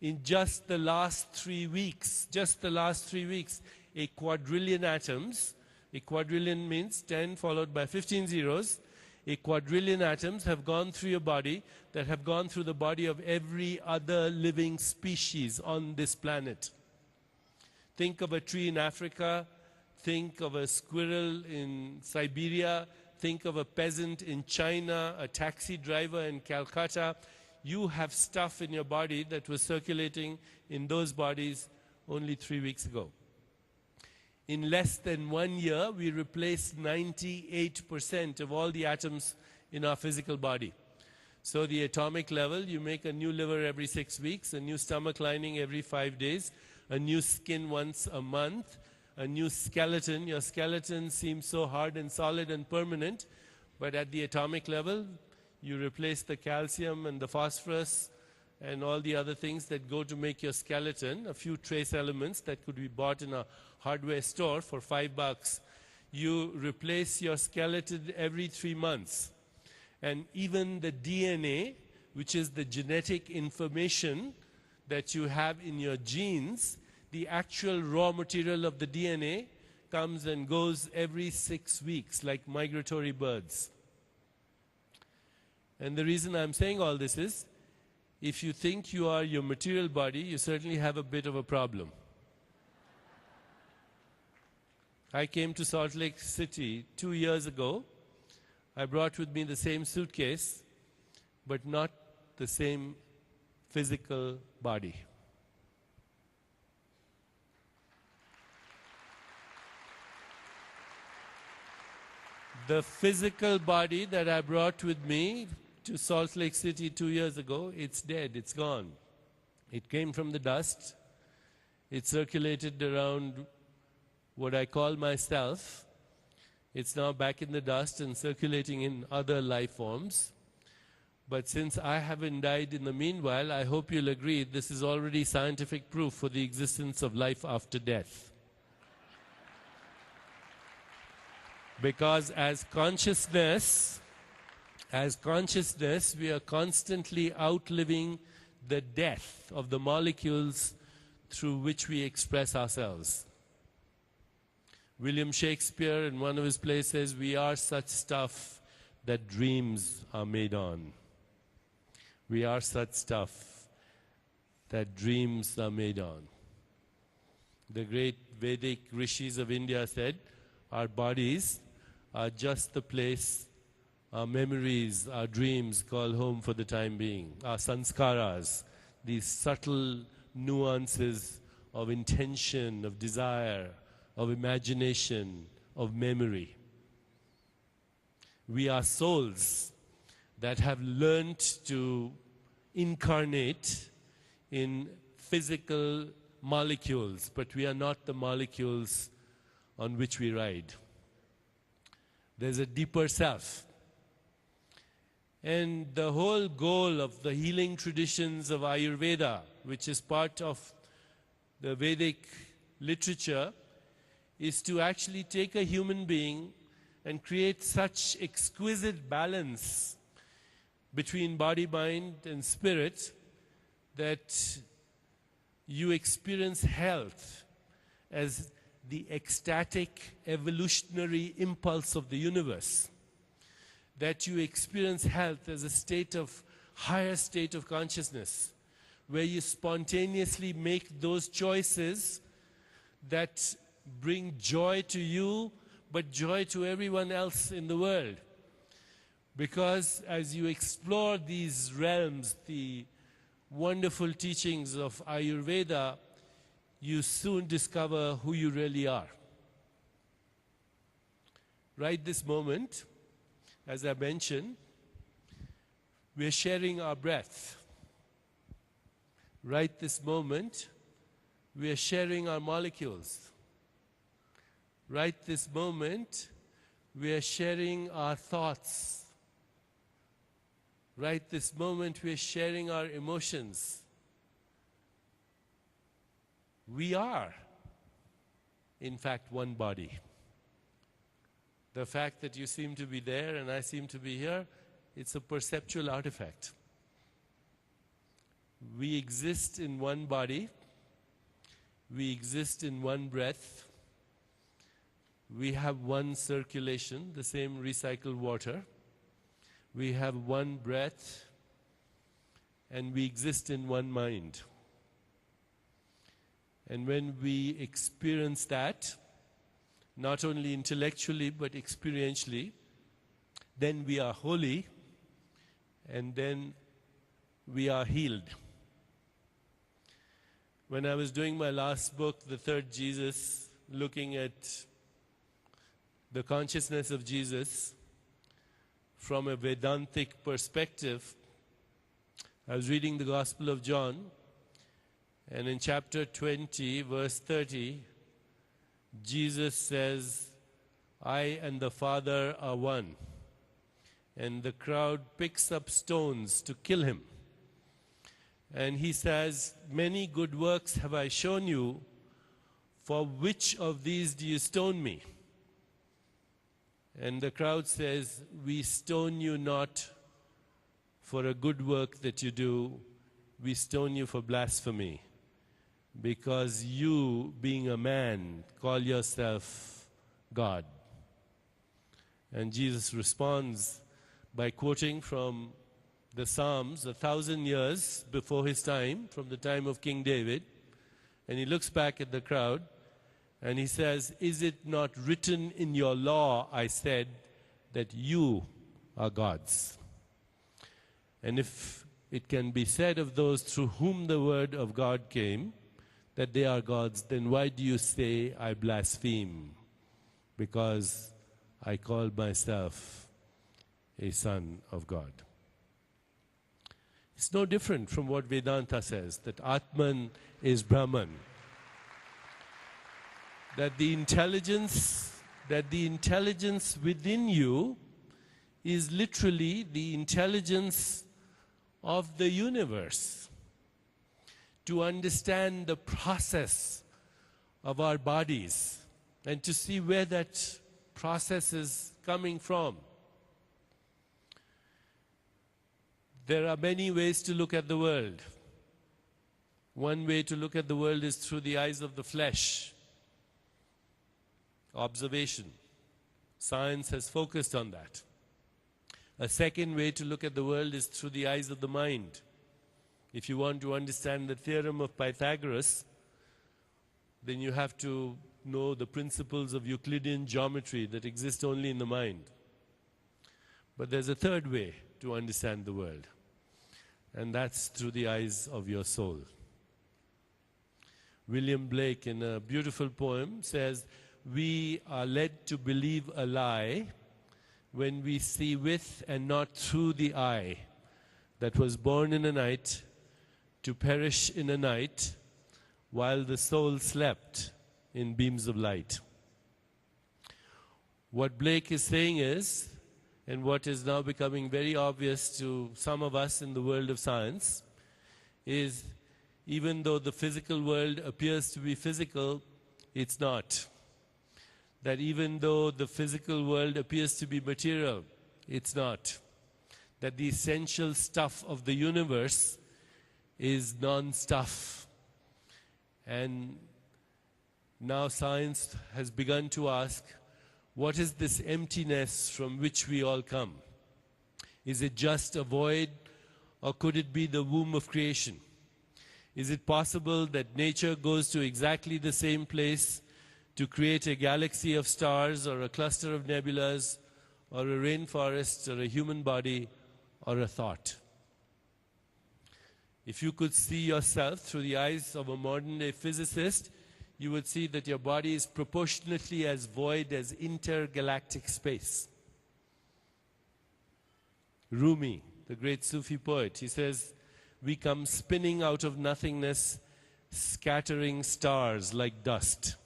In just the last 3 weeks, a quadrillion atoms, a quadrillion means 10 followed by 15 zeros, a quadrillion atoms have gone through your body that have gone through the body of every other living species on this planet. Think of a tree in Africa, think of a squirrel in Siberia, think of a peasant in China, a taxi driver in Calcutta. You have stuff in your body that was circulating in those bodies only 3 weeks ago. In less than 1 year, we replaced 98% of all the atoms in our physical body. So the atomic level, you make a new liver every 6 weeks, a new stomach lining every 5 days, a new skin once a month, a new skeleton. Your skeleton seems so hard and solid and permanent, but at the atomic level, you replace the calcium and the phosphorus and all the other things that go to make your skeleton, a few trace elements that could be bought in a hardware store for $5. You replace your skeleton every 3 months. And even the DNA, which is the genetic information that you have in your genes, the actual raw material of the DNA comes and goes every 6 weeks, like migratory birds. And the reason I'm saying all this is, if you think you are your material body, you certainly have a bit of a problem. I came to Salt Lake City 2 years ago. I brought with me the same suitcase, but not the same physical body. The physical body that I brought with me to Salt Lake City 2 years ago, it's dead, it's gone. It came from the dust. It circulated around what I call myself. It's now back in the dust and circulating in other life forms. But since I haven't died in the meanwhile, I hope you'll agree this is already scientific proof for the existence of life after death. Because as consciousness, we are constantly outliving the death of the molecules through which we express ourselves. William Shakespeare, in one of his plays, says, "We are such stuff that dreams are made on." We are such stuff that dreams are made on. The great Vedic rishis of India said, our bodies are just the place our memories, our dreams call home for the time being. Our sanskaras, these subtle nuances of intention, of desire, of imagination, of memory. We are souls that have learned to incarnate in physical molecules, but we are not the molecules on which we ride. There's a deeper self. And the whole goal of the healing traditions of Ayurveda, which is part of the Vedic literature, is to actually take a human being and create such exquisite balance between body, mind, and spirit that you experience health as the ecstatic evolutionary impulse of the universe. That you experience health as a state of, higher state of consciousness, where you spontaneously make those choices that bring joy to you, but joy to everyone else in the world. Because as you explore these realms, the wonderful teachings of Ayurveda, you soon discover who you really are. Right this moment, as I mentioned, we are sharing our breath. Right this moment, we are sharing our molecules. Right this moment, we are sharing our thoughts. Right this moment, we are sharing our emotions. We are, in fact, one body. The fact that you seem to be there and I seem to be here, it's a perceptual artifact. We exist in one body. We exist in one breath. We have one circulation, the same recycled water. We have one breath, and we exist in one mind. And when we experience that, not only intellectually but experientially, then we are holy, and then we are healed. When I was doing my last book, The Third Jesus, looking at the consciousness of Jesus from a Vedantic perspective, I was reading the Gospel of John, and in chapter 20, verse 30, Jesus says, "I and the Father are one." And the crowd picks up stones to kill him. And he says, "Many good works have I shown you. For which of these do you stone me?" And the crowd says, "We stone you not for a good work that you do. We stone you for blasphemy, because you, being a man, call yourself God." And Jesus responds by quoting from the Psalms 1,000 years before his time, from the time of King David. And he looks back at the crowd and he says, "Is it not written in your law, I said, that you are gods?" And if it can be said of those through whom the word of God came, that they are gods, then why do you say I blaspheme? Because I call myself a son of God. It's no different from what Vedanta says, that Atman is Brahman. That the intelligence within you is literally the intelligence of the universe. To understand the process of our bodies and to see where that process is coming from. There are many ways to look at the world. One way to look at the world is through the eyes of the flesh. Observation. Science has focused on that. A second way to look at the world is through the eyes of the mind. If you want to understand the theorem of Pythagoras, then you have to know the principles of Euclidean geometry that exist only in the mind. But there's a third way to understand the world, and that's through the eyes of your soul. William Blake, in a beautiful poem, says, "We are led to believe a lie when we see with and not through the eye that was born in a night, to perish in a night, while the soul slept in beams of light." What Blake is saying is, and what is now becoming very obvious to some of us in the world of science, is even though the physical world appears to be physical, it's not. That even though the physical world appears to be material, it's not. That the essential stuff of the universe is non-stuff. And now science has begun to ask, what is this emptiness from which we all come? Is it just a void, or could it be the womb of creation? Is it possible that nature goes to exactly the same place to create a galaxy of stars, or a cluster of nebulas, or a rainforest, or a human body, or a thought? If you could see yourself through the eyes of a modern-day physicist, you would see that your body is proportionately as void as intergalactic space. Rumi, the great Sufi poet, he says, "We come spinning out of nothingness, scattering stars like dust."